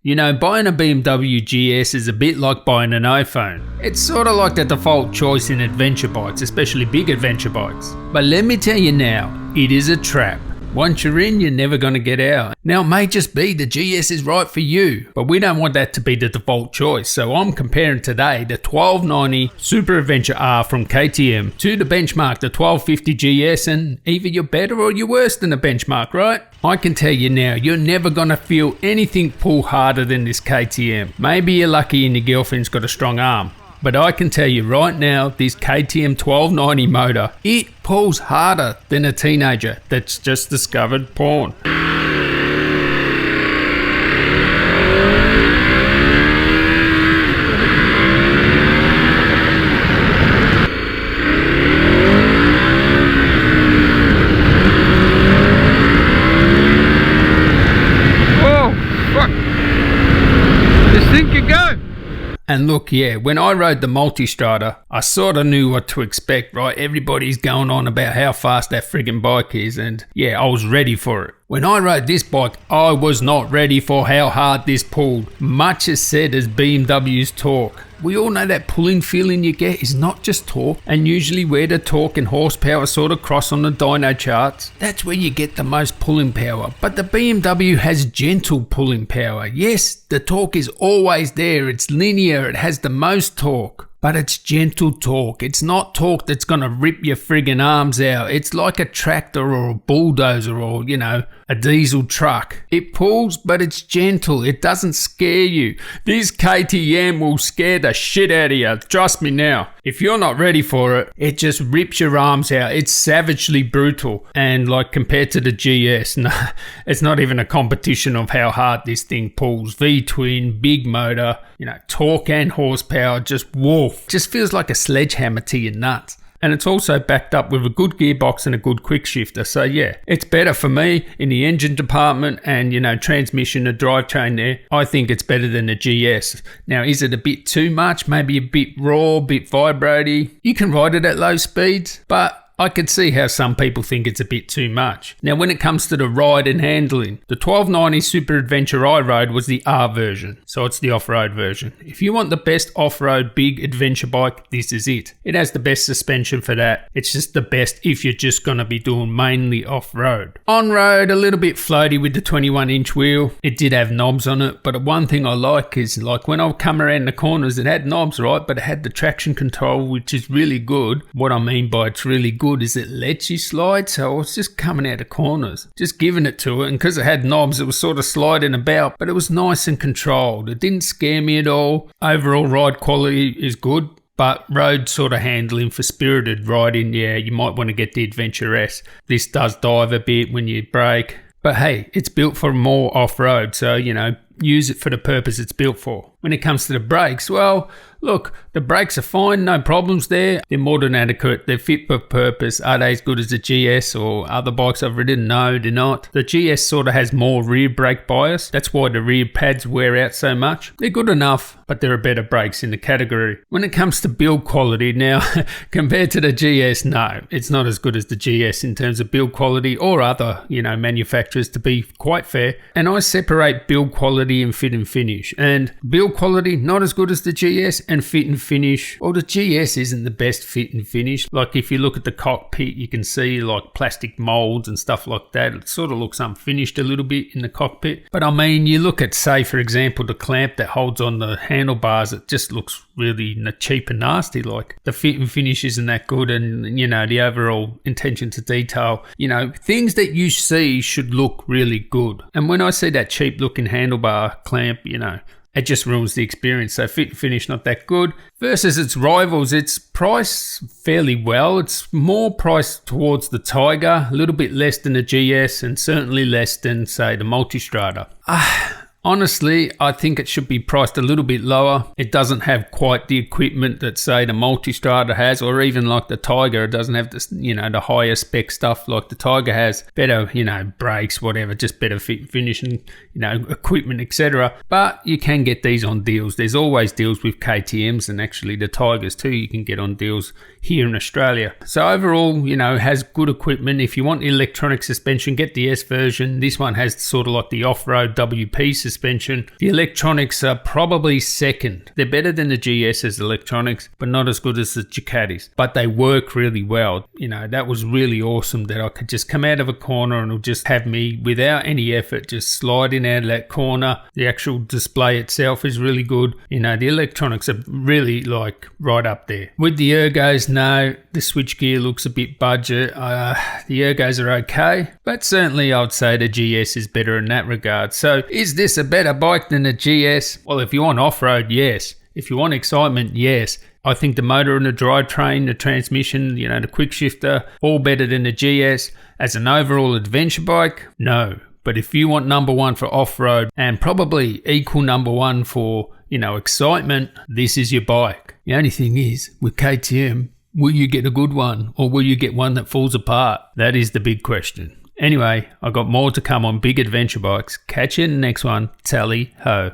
You know, buying a BMW GS is a bit like buying an iPhone. It's sort of like the default choice in adventure bikes, especially big adventure bikes. But let me tell you now, it is a trap. Once you're in, you're never going to get out. Now, it may just be the GS is right for you, but we don't want that to be the default choice. So I'm comparing today the 1290 Super Adventure R from KTM to the benchmark, the 1250 GS, and either you're better or you're worse than the benchmark, right? I can tell you now, you're never going to feel anything pull harder than this KTM. Maybe you're lucky and your girlfriend's got a strong arm. But I can tell you right now, this KTM 1290 motor, it pulls harder than a teenager that's just discovered porn. And look, yeah, when I rode the Multistrada, I sort of knew what to expect, right? Everybody's going on about how fast that friggin' bike is, and yeah, I was ready for it. When I rode this bike, I was not ready for how hard this pulled. Much is said as BMW's torque. We all know that pulling feeling you get is not just torque, and usually where the torque and horsepower sort of cross on the dyno charts, that's where you get the most pulling power. But the BMW has gentle pulling power. Yes, the torque is always there, it's linear, it has the most torque. But it's gentle torque. It's not torque that's going to rip your friggin' arms out. It's like a tractor or a bulldozer or, you know, a diesel truck. It pulls, but it's gentle. It doesn't scare you. This KTM will scare the shit out of you. Trust me now. If you're not ready for it, it just rips your arms out. It's savagely brutal. And like compared to the GS, no, it's not even a competition of how hard this thing pulls. V-twin, big motor, you know, torque and horsepower, just woof. Just feels like a sledgehammer to your nuts. And it's also backed up with a good gearbox and a good quick shifter. So yeah, it's better for me in the engine department and, you know, transmission and drivetrain there. I think it's better than the GS. Now, is it a bit too much? Maybe a bit raw, a bit vibraty? You can ride it at low speeds, but I could see how some people think it's a bit too much. Now, when it comes to the ride and handling, the 1290 Super Adventure I rode was the R version, so it's the off-road version. If you want the best off-road big adventure bike, this is it. It has the best suspension for that. It's just the best if you're just going to be doing mainly off-road. On-road, a little bit floaty with the 21-inch wheel. It did have knobs on it, but one thing I like is, like, when I would come around the corners, it had knobs, right, but it had the traction control, which is really good. What I mean by it's really good is it lets you slide, so I was just coming out of corners, just giving it to it, and because it had knobs it was sort of sliding about, but it was nice and controlled. It didn't scare me at all. Overall ride quality is good, but road sort of handling for spirited riding, yeah, you might want to get the Adventure S. This does dive a bit when you brake, but hey, it's built for more off-road, so you know, use it for the purpose it's built for. When it comes to the brakes, well, look, the brakes are fine, no problems there. They're more than adequate. They're fit for purpose. Are they as good as the GS or other bikes I've ridden? No, they're not. The GS sort of has more rear brake bias. That's why the rear pads wear out so much. They're good enough, but there are better brakes in the category. When it comes to build quality, now, compared to the GS, no, it's not as good as the GS in terms of build quality or other, you know, manufacturers, to be quite fair. And I separate build quality and fit and finish. And build quality, not as good as the GS, and fit and finish, well, the GS isn't the best fit and finish. Like if you look at the cockpit, you can see like plastic molds and stuff like that. It sort of looks unfinished a little bit in the cockpit. But I mean, you look at, say, for example, the clamp that holds on the handlebars, it just looks really cheap and nasty. Like the fit and finish isn't that good, and you know, the overall attention to detail, you know, things that you see should look really good. And when I see that cheap looking handlebar clamp, you know, it just ruins the experience. So fit and finish not that good. Versus its rivals, it's priced fairly well. It's more priced towards the Tiger, a little bit less than the GS, and certainly less than, say, the Multistrada. Honestly, I think it should be priced a little bit lower. It doesn't have quite the equipment that, say, the Multistrada has, or even like the Tiger. It doesn't have this, you know, the higher spec stuff like the Tiger has. Better, you know, brakes, whatever, just better fit and finish and, you know, equipment, etc. But you can get these on deals. There's always deals with KTMs, and actually the Tigers too, you can get on deals here in Australia. So overall, you know, has good equipment. If you want electronic suspension, get the S version. This one has sort of like the off-road WP suspension suspension. The electronics are probably second. They're better than the GS's electronics, but not as good as the Ducatis. But they work really well. You know, that was really awesome that I could just come out of a corner and it'll just have me, without any effort, just sliding out of that corner. The actual display itself is really good. You know, the electronics are really like right up there. With the ergos, no, the switchgear looks a bit budget. The ergos are okay, but certainly I'd say the GS is better in that regard. So is this a better bike than the GS? Well, if you want off-road, yes. If you want excitement, yes. I think the motor and the drivetrain, the transmission, you know, the quick shifter, all better than the GS. As an overall adventure bike, no. But if you want number one for off-road and probably equal number one for, you know, excitement, this is your bike. The only thing is, with KTM, will you get a good one or will you get one that falls apart? That is the big question. Anyway, I've got more to come on big adventure bikes. Catch you in the next one. Tally ho.